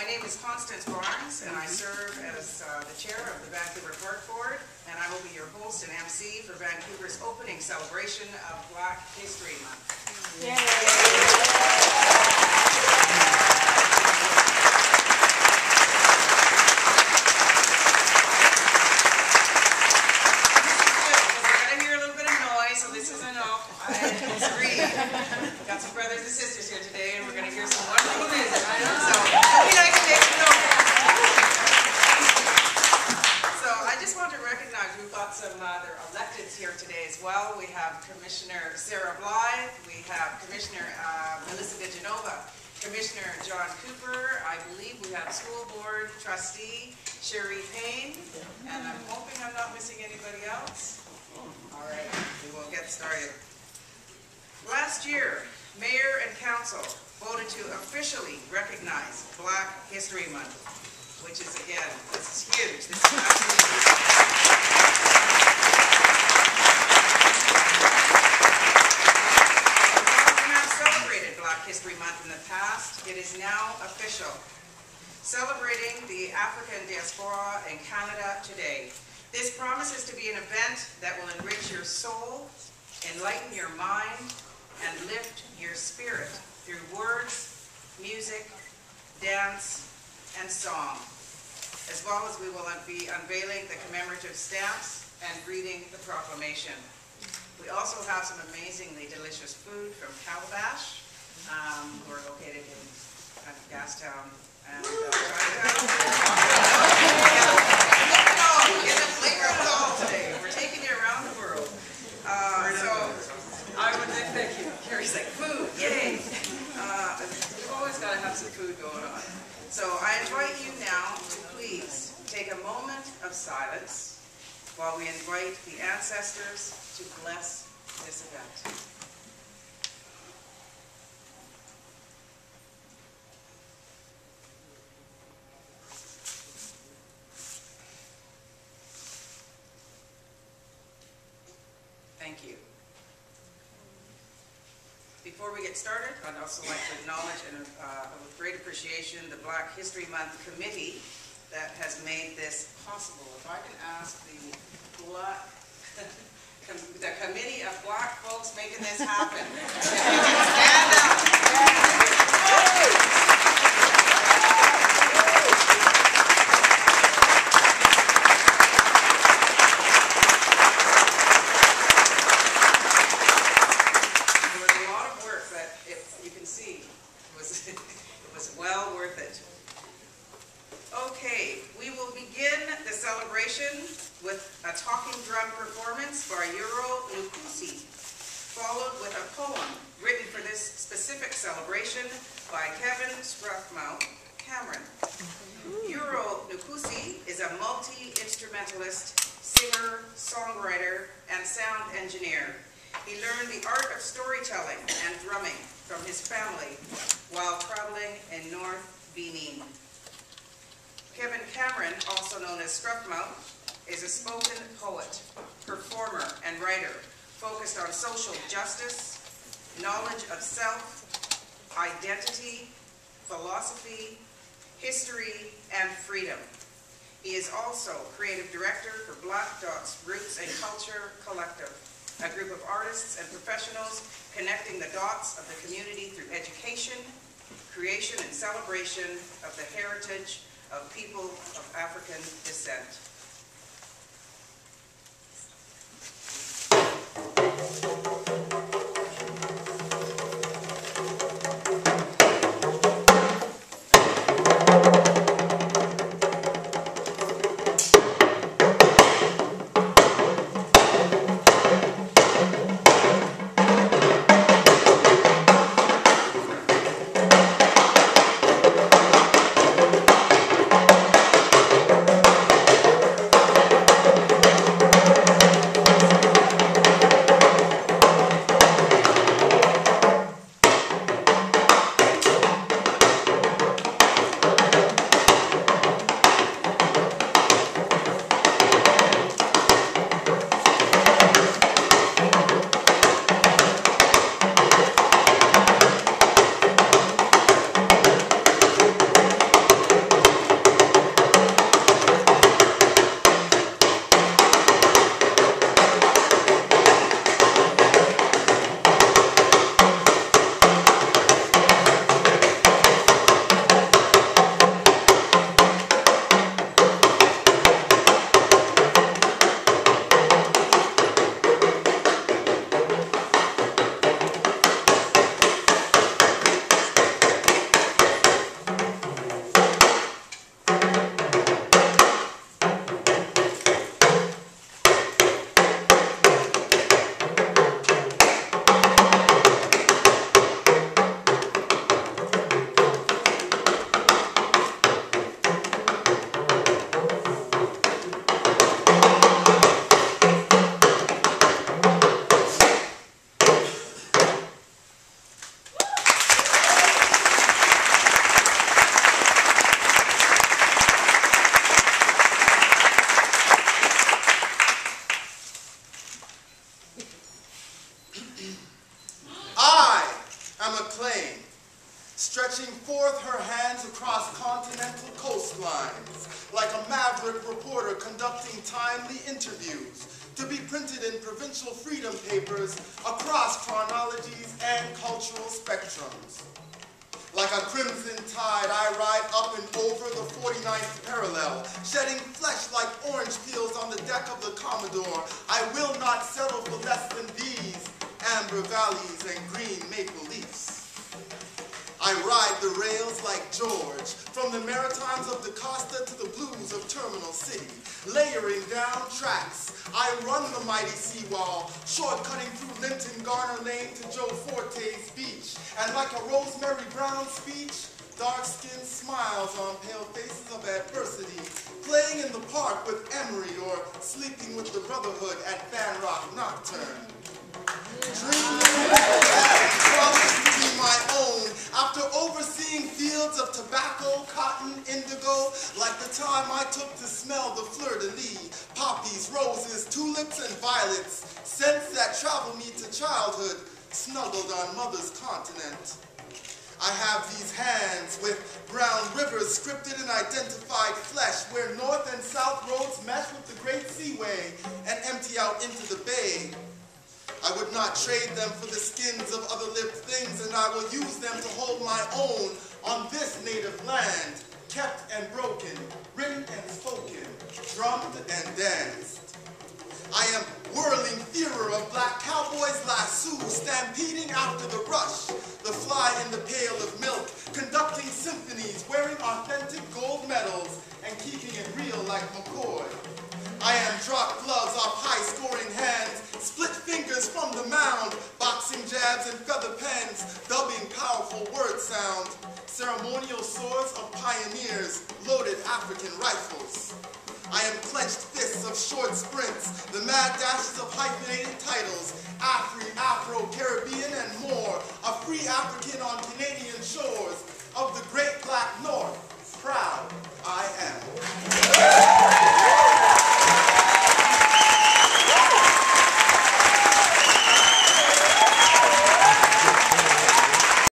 My name is Constance Barnes, and I serve as the chair of the Vancouver Park Board, and I will be your host and MC for Vancouver's opening celebration of Black History Month. Yay. Got some brothers and sisters here today, and we're going to hear some wonderful music. So, maybe I can make some noise. So, I just want to recognize we've got some other electeds here today as well. We have Commissioner Sarah Blythe, we have Commissioner Melissa Vigenova, Commissioner John Cooper. I believe we have School Board Trustee Sherry Payne, and I'm hoping I'm not missing anybody else. All right, we will get started. Last year, Mayor and Council voted to officially recognize Black History Month, which is, again, this is huge. This is absolutely huge. While we have celebrated Black History Month in the past, it is now official. Celebrating the African diaspora in Canada today. This promises to be an event that will enrich your soul, enlighten your mind, and lift your spirit through words, music, dance, and song, as well as we will be unveiling the commemorative stamps and reading the proclamation. We also have some amazingly delicious food from Calabash, who are located in Gastown and Get the flavor of it all today. We're taking you around the world. I would thank you. Carrie's like, food, yay! We've always got to have some food going on. So I invite you now to please take a moment of silence while we invite the ancestors to bless this event. Thank you. Before we get started, I'd also like to acknowledge with great appreciation the Black History Month Committee that has made this possible. If I can ask the committee of Black folks making this happen, stand up. Well worth it. Okay, we will begin the celebration with a talking drum performance by Euro Nukusi, followed with a poem written for this specific celebration by Kevin Scruffmouth Cameron. Euro Nukusi is a multi-instrumentalist, singer, songwriter, and sound engineer. He learned the art of storytelling and drumming from his family while traveling in North Benin. Kevin Cameron, also known as Scruffmouth, is a spoken poet, performer, and writer focused on social justice, knowledge of self, identity, philosophy, history, and freedom. He is also creative director for Black Dots Roots and Culture Collective, a group of artists and professionals connecting the dots of the community through education, creation, and celebration of the heritage of people of African descent. coastlines, like a maverick reporter conducting timely interviews, to be printed in provincial freedom papers across chronologies and cultural spectrums. Like a crimson tide, I ride up and over the 49th parallel, shedding flesh like orange peels on the deck of the Commodore. I will not settle for less than these amber valleys and green maple leafs. I ride the rails like George, from the Maritimes of the Costa to the blues of Terminal City, layering down tracks. I run the mighty seawall, shortcutting through Linton Garner Lane to Joe Forte's beach. And like a Rosemary Brown speech, dark-skinned smiles on pale faces of adversity, playing in the park with Emery or sleeping with the Brotherhood at Fan Rock Nocturne. Dreaming that promised to be my own after overseeing fields of tobacco, cotton, indigo, like the time I took to smell the fleur-de-lis, poppies, roses, tulips, and violets, scents that travel me to childhood, snuggled on mother's continent. I have these hands with brown rivers scripted in identified flesh where north and south roads mesh with the great seaway and empty out into the bay. I would not trade them for the skins of other lived things, and I will use them to hold my own on this native land, kept and broken, written and spoken, drummed and danced. I am whirling theater of black cowboys' lassos, stampeding after the rush, the fly in the pail of milk, conducting symphonies, wearing authentic gold medals, and keeping it real like McCoy. I am drop gloves off high-scoring hands, split fingers from the mound, boxing jabs and feather pens, dubbing powerful word sound, ceremonial swords of pioneers, loaded African rifles. I am clenched fists of short sprints, the mad dashes of hyphenated titles, Afro, Caribbean, and more.